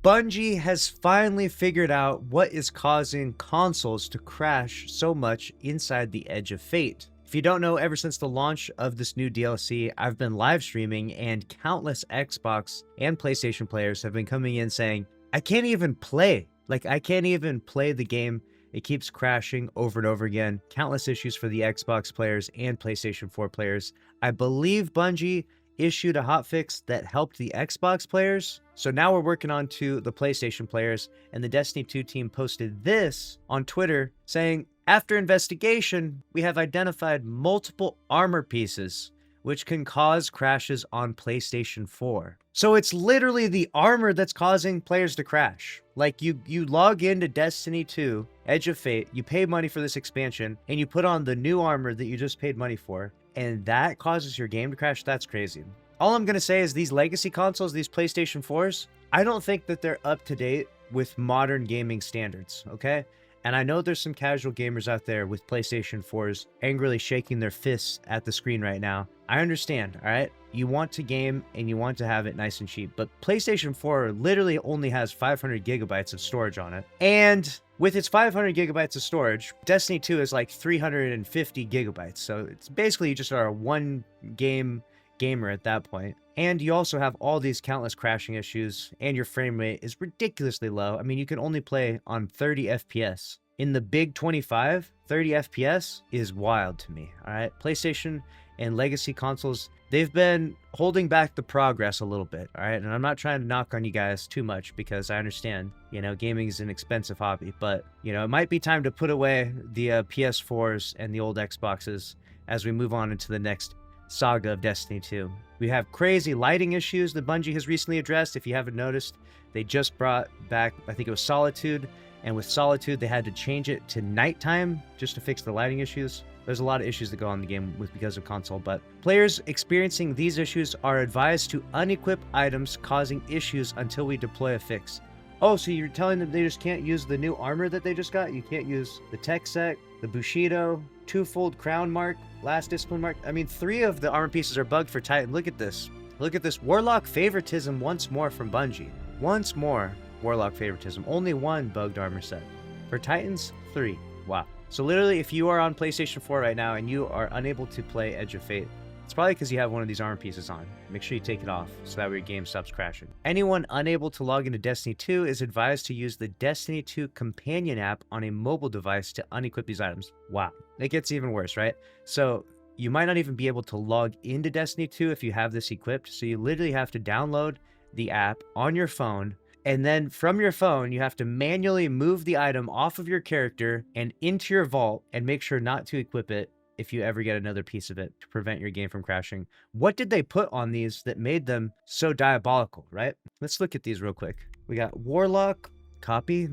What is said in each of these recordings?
Bungie has finally figured out what is causing consoles to crash so much inside the Edge of Fate. If you don't know, ever since the launch of this new DLC, I've been live streaming and countless Xbox and PlayStation players have been coming in saying, I can't even play. I can't even play the game. It keeps crashing over and over again. Countless issues for the Xbox players and PlayStation 4 players. I believe Bungie issued a hotfix that helped the Xbox players. So now we're working on to the PlayStation players, and the Destiny 2 team posted this on Twitter saying, after investigation, we have identified multiple armor pieces which can cause crashes on PlayStation 4. So it's literally the armor that's causing players to crash. Like you log into Destiny 2, Edge of Fate, you pay money for this expansion, and you put on the new armor that you just paid money for, and that causes your game to crash. That's crazy. All I'm going to say is these legacy consoles, these PlayStation 4s, I don't think that they're up to date with modern gaming standards, okay? And I know there's some casual gamers out there with PlayStation 4s angrily shaking their fists at the screen right now. I understand, all right? You want to game and you want to have it nice and cheap, but PlayStation 4 literally only has 500 gigabytes of storage on it. And with its 500 gigabytes of storage, Destiny 2 is like 350 gigabytes. So it's basically you just are a one game gamer at that point. And you also have all these countless crashing issues, and your frame rate is ridiculously low. I mean, you can only play on 30 FPS. In the big 25, 30 FPS is wild to me, all right? PlayStation and legacy consoles, they've been holding back the progress a little bit, all right? And I'm not trying to knock on you guys too much because I understand, you know, gaming is an expensive hobby, but, you know, it might be time to put away the PS4s and the old Xboxes as we move on into the next saga of Destiny 2. We have crazy lighting issues that Bungie has recently addressed. If you haven't noticed, they just brought back, I think it was Solitude, and with Solitude they had to change it to nighttime just to fix the lighting issues. There's a lot of issues that go on in the game because of console, but players experiencing these issues are advised to unequip items causing issues until we deploy a fix. Oh, so you're telling them they just can't use the new armor that they just got? You can't use the tech set, the Bushido, twofold crown mark, last discipline mark. I mean, 3 of the armor pieces are bugged for Titan. Look at this. Look at this. Warlock favoritism once more from Bungie. Once more, Warlock favoritism. Only 1 bugged armor set. For Titans, 3. Wow. So literally, if you are on PlayStation 4 right now and you are unable to play Edge of Fate, it's probably because you have one of these armor pieces on. Make sure you take it off so that way your game stops crashing. Anyone unable to log into Destiny 2 is advised to use the Destiny 2 companion app on a mobile device to unequip these items. Wow. It gets even worse, right? So you might not even be able to log into Destiny 2 if you have this equipped. So you literally have to download the app on your phone, and then from your phone, you have to manually move the item off of your character and into your vault and make sure not to equip it if you ever get another piece of it to prevent your game from crashing. What did they put on these that made them so diabolical, right? Let's look at these real quick. We got Warlock, copy.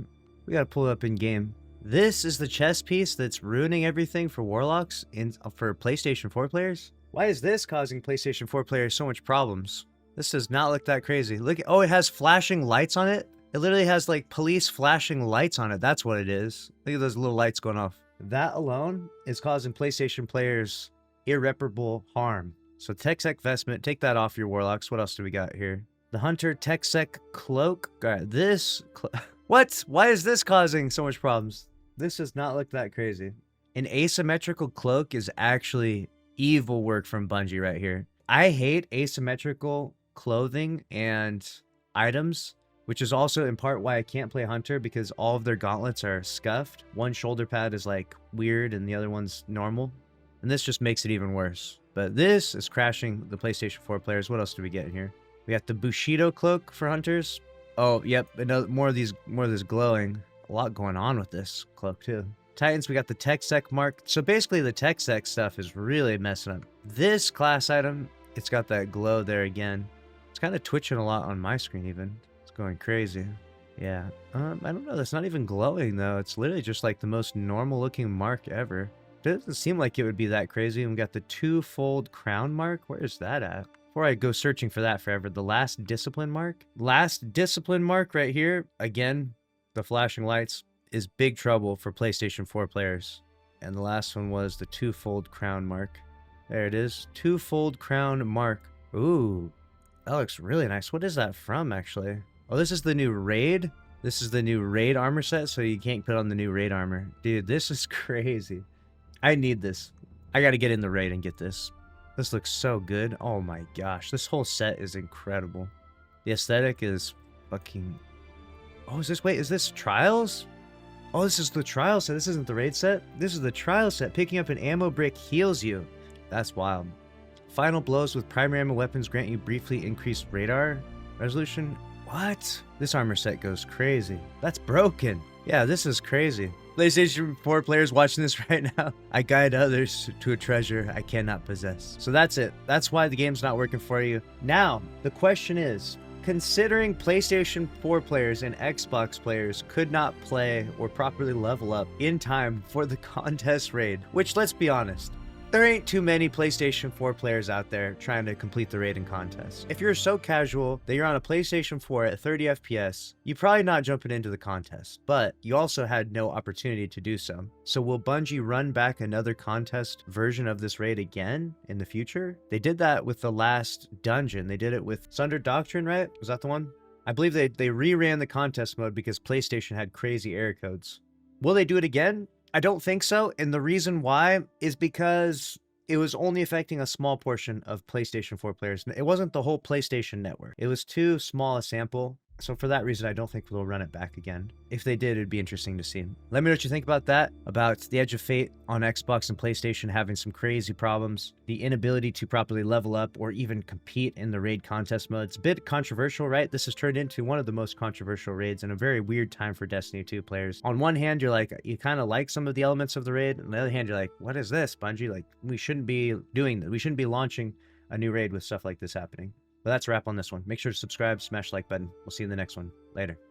We got to pull it up in game. This is the chess piece that's ruining everything for Warlocks for PlayStation 4 players. Why is this causing PlayStation 4 players so much problems? This does not look that crazy. Look at, oh, it has flashing lights on it. It literally has like police flashing lights on it. That's what it is. Look at those little lights going off. That alone is causing PlayStation players irreparable harm. So TechSec vestment, take that off your Warlocks. What else do we got here? The Hunter TechSec cloak. What? Why is this causing so much problems? This does not look that crazy. An asymmetrical cloak is actually evil work from Bungie right here. I hate asymmetrical clothing and items, which is also in part why I can't play Hunter, because all of their gauntlets are scuffed. One shoulder pad is like weird and the other one's normal. And this just makes it even worse. But this is crashing the PlayStation 4 players. What else do we get in here? We got the Bushido cloak for Hunters. Oh, yep. Another, more of this glowing. A lot going on with this cloak too. Titans, we got the TechSec mark. So basically the TechSec stuff is really messing up. This class item, it's got that glow there again. It's kind of twitching a lot on my screen even. Going crazy. Yeah. I don't know. That's not even glowing though. It's literally just like the most normal looking mark ever. Doesn't seem like it would be that crazy. And we got the twofold crown mark. Where is that at? Before I go searching for that forever, the last discipline mark. Last discipline mark right here. Again, the flashing lights is big trouble for PlayStation 4 players. And the last one was the twofold crown mark. There it is. Twofold crown mark. Ooh, that looks really nice. What is that from actually? Oh, this is the new raid? This is the new raid armor set, so you can't put on the new raid armor. Dude, this is crazy. I need this. I gotta get in the raid and get this. This looks so good. Oh my gosh. This whole set is incredible. The aesthetic is fucking... Oh, is this... Wait, is this Trials? Oh, this is the Trial set. This isn't the raid set. This is the Trial set. Picking up an ammo brick heals you. That's wild. Final blows with primary ammo weapons grant you briefly increased radar resolution. What? This armor set goes crazy. That's broken. Yeah, this is crazy. PlayStation 4 players watching this right now. I guide others to a treasure I cannot possess. So that's it. That's why the game's not working for you. Now, the question is, considering PlayStation 4 players and Xbox players could not play or properly level up in time for the contest raid, which, let's be honest, there ain't too many PlayStation 4 players out there trying to complete the raid and contest. If you're so casual that you're on a PlayStation 4 at 30 FPS, you're probably not jumping into the contest, but you also had no opportunity to do so. So will Bungie run back another contest version of this raid again in the future? They did that with the last dungeon. They did it with Sunder Doctrine, right? Was that the one? I believe they reran the contest mode because PlayStation had crazy error codes. Will they do it again? I don't think so, and the reason why is because it was only affecting a small portion of PlayStation 4 players. It wasn't the whole PlayStation network. It was too small a sample, so for that reason, I don't think we'll run it back again. If they did, it'd be interesting to see. Let me know what you think about that, about the Edge of Fate on Xbox and PlayStation having some crazy problems, the inability to properly level up or even compete in the raid contest mode. It's a bit controversial, right? This has turned into one of the most controversial raids in a very weird time for Destiny 2 players. On one hand, you're like, you kind of like some of the elements of the raid. On the other hand, you're like, what is this, Bungie? Like, we shouldn't be doing that. We shouldn't be launching a new raid with stuff like this happening. But that's a wrap on this one. Make sure to subscribe, smash the like button. We'll see you in the next one. Later.